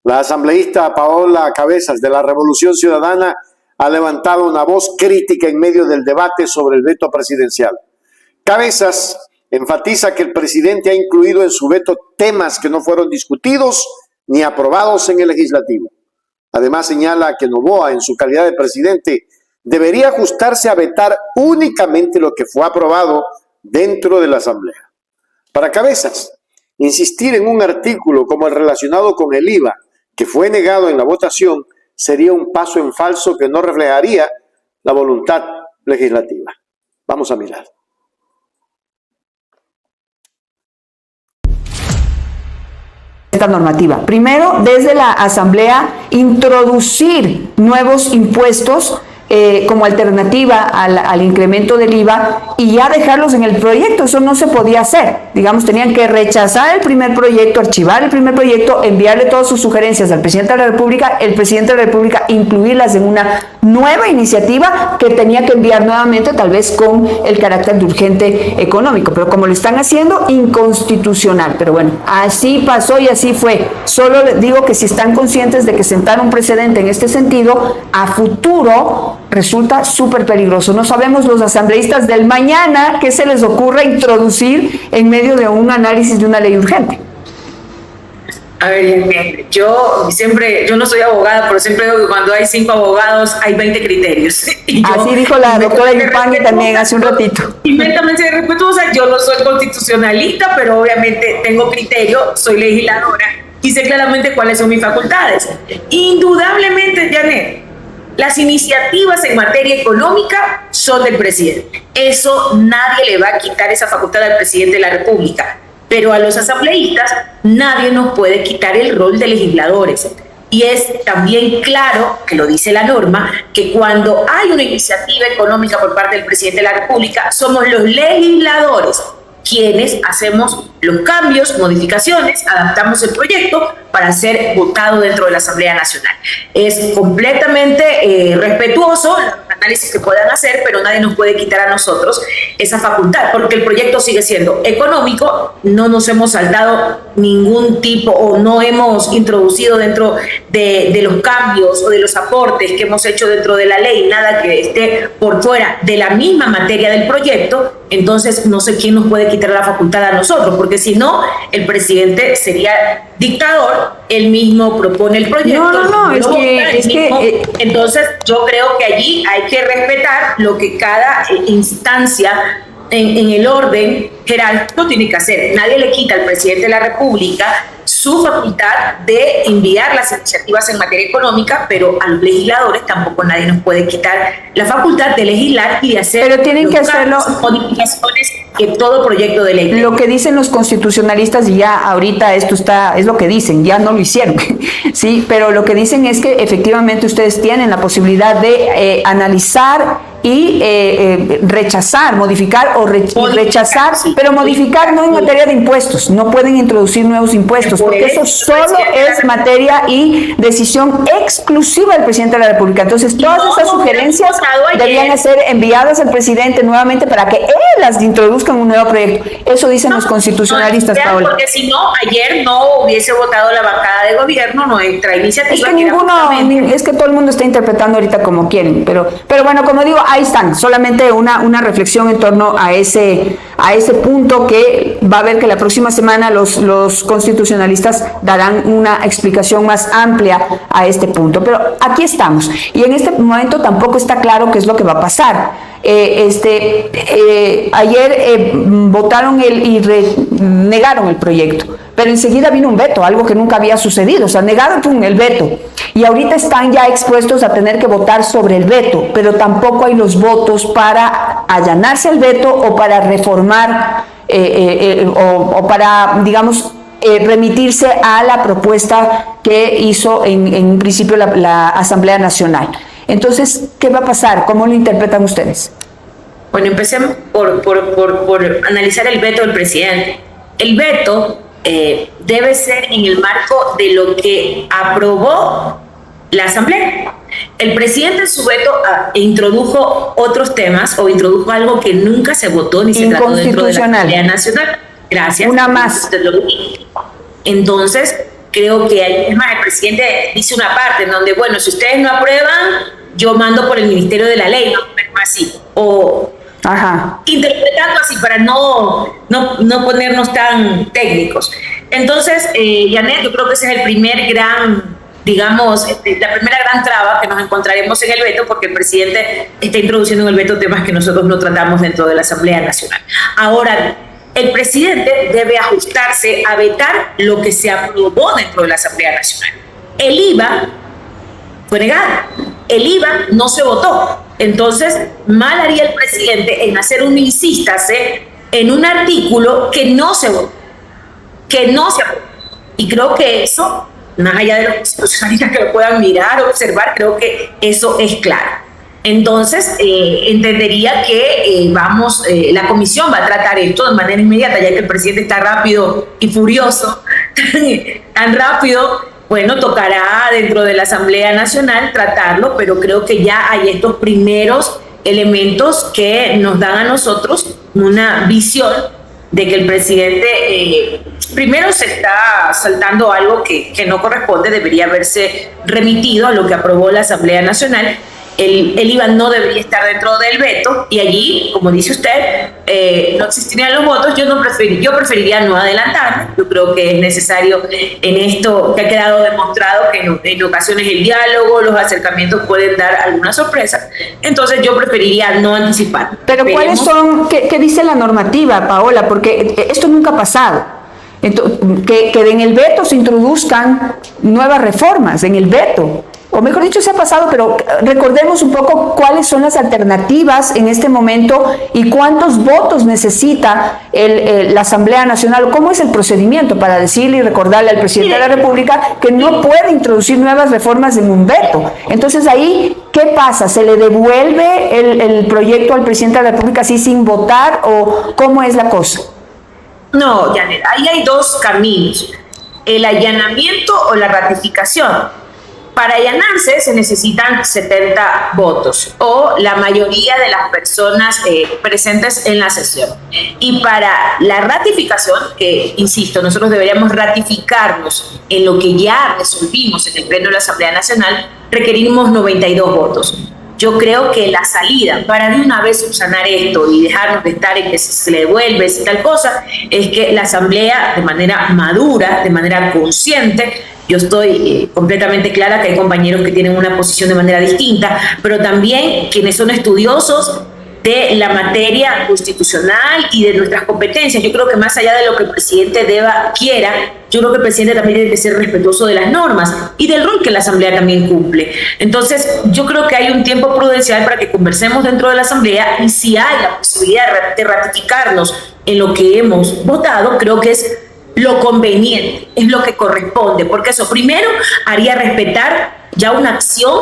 La asambleísta Paola Cabezas de la Revolución Ciudadana ha levantado una voz crítica en medio del debate sobre el veto presidencial. Cabezas enfatiza que el presidente ha incluido en su veto temas que no fueron discutidos ni aprobados en el legislativo. Además señala que Noboa, en su calidad de presidente, debería ajustarse a vetar únicamente lo que fue aprobado dentro de la Asamblea. Para Cabezas, insistir en un artículo como el relacionado con el IVA, que fue negado en la votación, sería un paso en falso que no reflejaría la voluntad legislativa. Vamos a mirar. Esta normativa. Primero, desde la Asamblea, introducir nuevos impuestos como alternativa al incremento del IVA y ya dejarlos en el proyecto. Eso no se podía hacer. Digamos, tenían que rechazar el primer proyecto, archivar el primer proyecto, enviarle todas sus sugerencias al presidente de la República, el presidente de la República incluirlas en una nueva iniciativa que tenía que enviar nuevamente, tal vez con el carácter de urgente económico. Pero como lo están haciendo, inconstitucional. Pero bueno, así pasó y así fue. Solo les digo que si están conscientes de que sentar un precedente en este sentido, a futuro resulta súper peligroso. No sabemos los asambleístas del mañana qué se les ocurre introducir en medio de un análisis de una ley urgente. A ver, yo no soy abogada, pero siempre digo que cuando hay 5 abogados hay 20 criterios. Así dijo la doctora Yupanqui también hace un ratito. Inmensamente respetuosa, yo no soy constitucionalista, pero obviamente tengo criterio, soy legisladora y sé claramente cuáles son mis facultades. Indudablemente, Janet, las iniciativas en materia económica son del presidente. Eso nadie le va a quitar esa facultad al presidente de la República. Pero a los asambleístas nadie nos puede quitar el rol de legisladores. Y es también claro, que lo dice la norma, que cuando hay una iniciativa económica por parte del presidente de la República, somos los legisladores quienes hacemos los cambios, modificaciones, adaptamos el proyecto para ser votado dentro de la Asamblea Nacional. Es completamente respetuoso los análisis que puedan hacer, pero nadie nos puede quitar a nosotros esa facultad, porque el proyecto sigue siendo económico, no nos hemos saltado ningún tipo o no hemos introducido dentro de los cambios o de los aportes que hemos hecho dentro de la ley, nada que esté por fuera de la misma materia del proyecto. Entonces no sé quién nos puede quitar la facultad a nosotros, porque si no, el presidente sería dictador, él mismo propone el proyecto. Entonces yo creo que allí hay que respetar lo que cada instancia en el orden jerárquico tiene que hacer. Nadie le quita al presidente de la República su facultad de enviar las iniciativas en materia económica, pero a los legisladores tampoco nadie nos puede quitar la facultad de legislar y de hacer, pero tienen que hacerlo, modificaciones en todo proyecto de ley. Lo que dicen los constitucionalistas, y ya ahorita esto es lo que dicen, ya no lo hicieron, sí, pero lo que dicen es que efectivamente ustedes tienen la posibilidad de analizar y rechazar, modificar o rechazar, sí, pero modificar no en materia de impuestos, no pueden introducir nuevos impuestos, porque eso solo es materia y decisión exclusiva del presidente de la República. Entonces, todas esas sugerencias deberían ser enviadas al presidente nuevamente para que él las introduzca en un nuevo proyecto. Eso dicen los constitucionalistas, Paola. Porque si no, ayer no hubiese votado la bancada de gobierno nuestra iniciativa. Es que todo el mundo está interpretando ahorita como quieren, pero bueno, como digo, ahí están, solamente una reflexión en torno a ese punto, que va a ver que la próxima semana los constitucionalistas darán una explicación más amplia a este punto. Pero aquí estamos, y en este momento tampoco está claro qué es lo que va a pasar. Ayer votaron y negaron el proyecto, pero enseguida vino un veto, algo que nunca había sucedido. O sea, negaron el veto y ahorita están ya expuestos a tener que votar sobre el veto, pero tampoco hay los votos para allanarse al veto o para reformar o para, digamos, remitirse a la propuesta que hizo en principio la Asamblea Nacional. Entonces, ¿qué va a pasar? ¿Cómo lo interpretan ustedes? Bueno, empecemos por analizar el veto del presidente. El veto debe ser en el marco de lo que aprobó la Asamblea. El presidente en su veto introdujo otros temas o introdujo algo que nunca se votó ni se trató dentro de la Asamblea Nacional. Gracias. Una más. Entonces, Creo que, es más, el presidente dice una parte en donde, bueno, si ustedes no aprueban, yo mando por el Ministerio de la Ley, no así, o interpretando así para no ponernos tan técnicos. Entonces, Janet, yo creo que ese es el primer gran, digamos, la primera gran traba que nos encontraremos en el veto, porque el presidente está introduciendo en el veto temas que nosotros no tratamos dentro de la Asamblea Nacional. Ahora, el presidente debe ajustarse a vetar lo que se aprobó dentro de la Asamblea Nacional. El IVA fue negado, el IVA no se votó. Entonces, mal haría el presidente en hacer un insístase en un artículo que no se votó, que no se aprobó. Y creo que eso, más allá de los constitucionalistas que lo puedan mirar, observar, creo que eso es claro. Entonces, entendería que la comisión va a tratar esto de manera inmediata, ya que el presidente está rápido y furioso, tan rápido. Bueno, tocará dentro de la Asamblea Nacional tratarlo, pero creo que ya hay estos primeros elementos que nos dan a nosotros una visión de que el presidente primero se está saltando algo que no corresponde, debería haberse remitido a lo que aprobó la Asamblea Nacional. El IVA no debería estar dentro del veto y allí, como dice usted, no existirían los votos. Yo preferiría no adelantarme. Yo creo que es necesario en esto que ha quedado demostrado que en ocasiones el diálogo, los acercamientos pueden dar algunas sorpresas. Entonces yo preferiría no anticipar. Pero ¿cuáles son, qué dice la normativa, Paola? Porque esto nunca ha pasado. Entonces, que en el veto se introduzcan nuevas reformas, en el veto. O mejor dicho, se ha pasado, pero recordemos un poco cuáles son las alternativas en este momento y cuántos votos necesita la Asamblea Nacional, o cómo es el procedimiento para decirle y recordarle al presidente de la República que no puede introducir nuevas reformas en un veto. Entonces ahí, ¿qué pasa? ¿Se le devuelve el proyecto al presidente de la República así sin votar o cómo es la cosa? No, Janet, ahí hay dos caminos, el allanamiento o la ratificación. Para allanarse se necesitan 70 votos o la mayoría de las personas presentes en la sesión. Y para la ratificación, que insisto, nosotros deberíamos ratificarnos en lo que ya resolvimos en el Pleno de la Asamblea Nacional, requerimos 92 votos. Yo creo que la salida para de una vez subsanar esto y dejarnos de estar en que se le devuelve y tal cosa, es que la Asamblea de manera madura, de manera consciente, yo estoy completamente clara que hay compañeros que tienen una posición de manera distinta, pero también quienes son estudiosos de la materia constitucional y de nuestras competencias. Yo creo que más allá de lo que el presidente quiera, yo creo que el presidente también tiene que ser respetuoso de las normas y del rol que la Asamblea también cumple. Entonces, yo creo que hay un tiempo prudencial para que conversemos dentro de la Asamblea y si hay la posibilidad de ratificarnos en lo que hemos votado, creo que es lo conveniente, es lo que corresponde, porque eso primero haría respetar ya una acción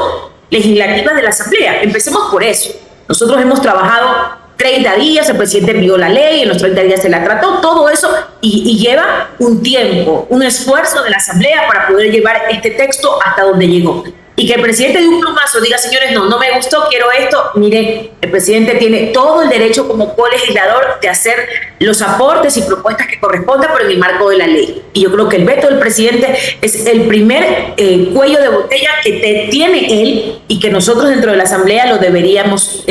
legislativa de la Asamblea. Empecemos por eso. Nosotros hemos trabajado 30 días, el presidente envió la ley, en los 30 días se la trató, todo eso, y lleva un tiempo, un esfuerzo de la Asamblea para poder llevar este texto hasta donde llegó. Y que el presidente de un plumazo diga, señores, no me gustó, quiero esto. Mire, el presidente tiene todo el derecho como colegislador de hacer los aportes y propuestas que correspondan, pero en el marco de la ley. Y yo creo que el veto del presidente es el primer cuello de botella que tiene él y que nosotros dentro de la Asamblea lo deberíamos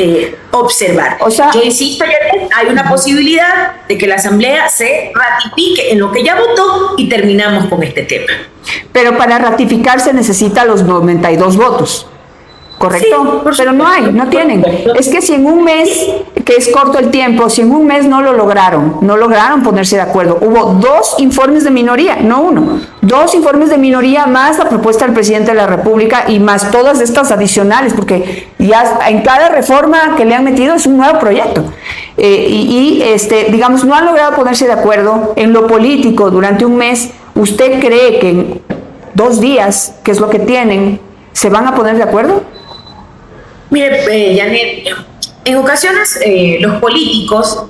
observar. O sea, yo insisto, hay una posibilidad de que la Asamblea se ratifique en lo que ya votó y terminamos con este tema. Pero para ratificarse necesita los 92 votos, ¿correcto? Sí, pero no tienen. Es que si en un mes, que es corto el tiempo, si en un mes no lograron ponerse de acuerdo. Hubo 2 informes de minoría, no uno, 2 informes de minoría más la propuesta del presidente de la República y más todas estas adicionales, porque ya en cada reforma que le han metido es un nuevo proyecto. Digamos, no han logrado ponerse de acuerdo en lo político durante un mes. ¿Usted cree que en 2 días, que es lo que tienen, se van a poner de acuerdo? Mire, Janet, en ocasiones los políticos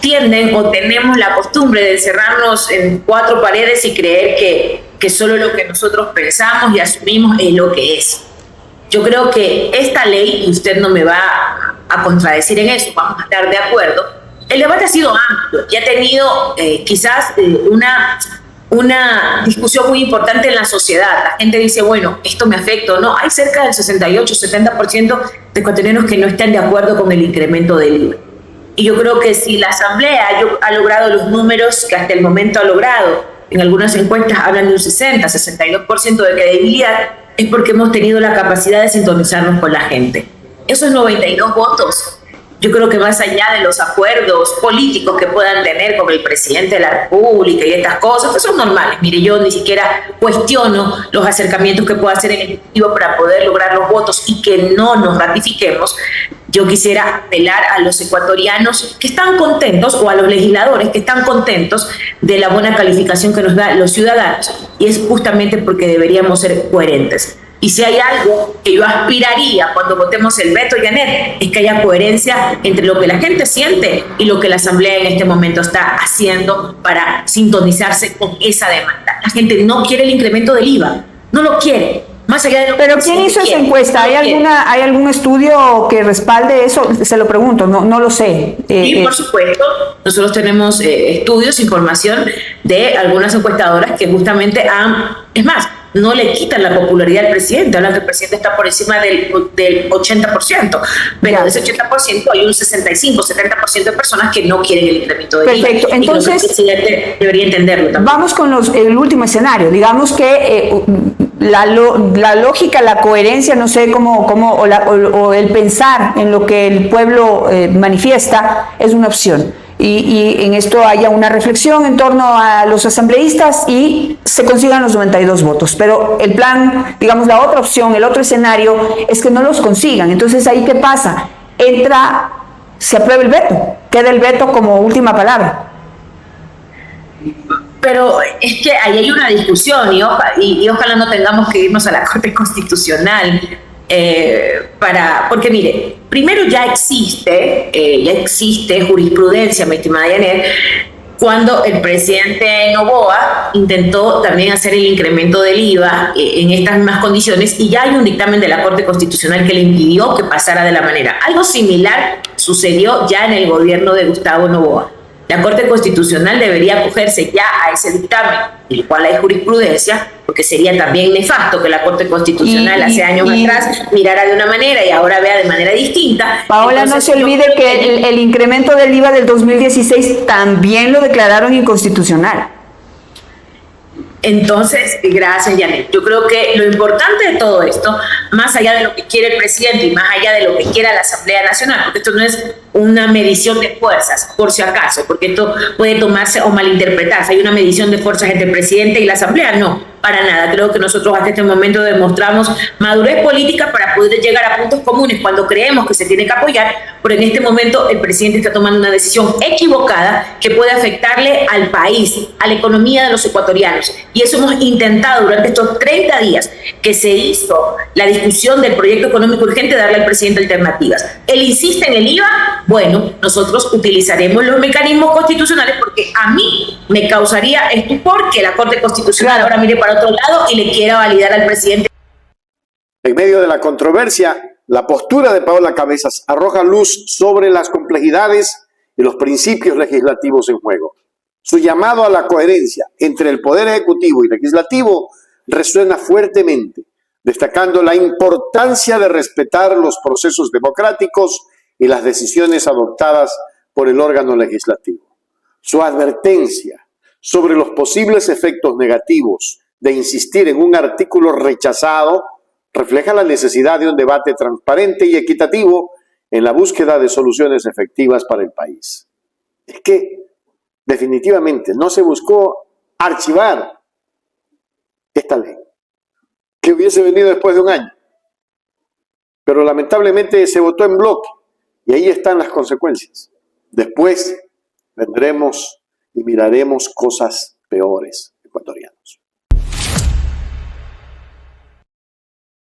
tienden o tenemos la costumbre de encerrarnos en 4 paredes y creer que solo lo que nosotros pensamos y asumimos es lo que es. Yo creo que esta ley, y usted no me va a contradecir en eso, vamos a estar de acuerdo, el debate ha sido amplio y ha tenido quizás una discusión muy importante en la sociedad. La gente dice, bueno, esto me afecta o no. Hay cerca del 68-70% de ecuatorianos que no están de acuerdo con el incremento del IVA. Y yo creo que si la Asamblea ha logrado los números que hasta el momento ha logrado, en algunas encuestas hablan de un 60-62% de credibilidad, es porque hemos tenido la capacidad de sintonizarnos con la gente. Esos 92 votos, yo creo que más allá de los acuerdos políticos que puedan tener con el presidente de la República y estas cosas, que son normales. Mire, yo ni siquiera cuestiono los acercamientos que pueda hacer el Ejecutivo para poder lograr los votos y que no nos ratifiquemos. Yo quisiera apelar a los ecuatorianos que están contentos o a los legisladores que están contentos de la buena calificación que nos dan los ciudadanos, y es justamente porque deberíamos ser coherentes. Y si hay algo que yo aspiraría cuando votemos el veto, Janet, es que haya coherencia entre lo que la gente siente y lo que la Asamblea en este momento está haciendo para sintonizarse con esa demanda. La gente no quiere el incremento del IVA, no lo quiere. Más allá de lo Pero ¿quién hizo esa encuesta? ¿Hay algún estudio que respalde eso? Se lo pregunto, no lo sé. Sí, por supuesto. Nosotros tenemos estudios, información de algunas encuestadoras que justamente es más, no le quitan la popularidad al presidente, hablan que el presidente está por encima del 80%, pero de ese 80% hay un 65-70% de personas que no quieren el incremento de IVA. Perfecto, entonces el presidente debería entenderlo también. Vamos con el último escenario. Digamos que la lógica, la coherencia, no sé o el pensar en lo que el pueblo manifiesta es una opción. Y en esto haya una reflexión en torno a los asambleístas y se consigan los 92 votos. Pero el plan, digamos, la otra opción, el otro escenario es que no los consigan. Entonces, ¿ahí qué pasa? Se aprueba el veto, queda el veto como última palabra. Pero es que ahí hay una discusión y ojalá no tengamos que irnos a la Corte Constitucional porque mire, primero ya existe jurisprudencia, mi estimada Janet, cuando el presidente Noboa intentó también hacer el incremento del IVA en estas mismas condiciones, y ya hay un dictamen de la Corte Constitucional que le impidió que pasara de la manera. Algo similar sucedió ya en el gobierno de Gustavo Noboa. La Corte Constitucional debería acogerse ya a ese dictamen, el cual hay jurisprudencia, porque sería también nefasto que la Corte Constitucional hace años atrás mirara de una manera y ahora vea de manera distinta. Paola, entonces, no se olvide que el incremento del IVA del 2016 también lo declararon inconstitucional. Entonces, gracias, Janet. Yo creo que lo importante de todo esto, más allá de lo que quiere el presidente y más allá de lo que quiera la Asamblea Nacional, porque esto no es una medición de fuerzas, por si acaso, porque esto puede tomarse o malinterpretarse. Hay una medición de fuerzas entre el presidente y la Asamblea, no, para nada. Creo que nosotros hasta este momento demostramos madurez política para poder llegar a puntos comunes cuando creemos que se tiene que apoyar, pero en este momento el presidente está tomando una decisión equivocada que puede afectarle al país, a la economía de los ecuatorianos. Y eso hemos intentado durante estos 30 días que se hizo la discusión del proyecto económico urgente, darle al presidente alternativas. Él insiste en el IVA. Bueno, nosotros utilizaremos los mecanismos constitucionales, porque a mí me causaría estupor que la Corte Constitucional ahora mire para otro lado y le quiera validar al presidente. En medio de la controversia, la postura de Paola Cabezas arroja luz sobre las complejidades y los principios legislativos en juego. Su llamado a la coherencia entre el Poder Ejecutivo y Legislativo resuena fuertemente, destacando la importancia de respetar los procesos democráticos y las decisiones adoptadas por el órgano legislativo. Su advertencia sobre los posibles efectos negativos de insistir en un artículo rechazado refleja la necesidad de un debate transparente y equitativo en la búsqueda de soluciones efectivas para el país. Es que definitivamente no se buscó archivar esta ley, que hubiese venido después de un año, pero lamentablemente se votó en bloque y ahí están las consecuencias. Después vendremos y miraremos cosas peores.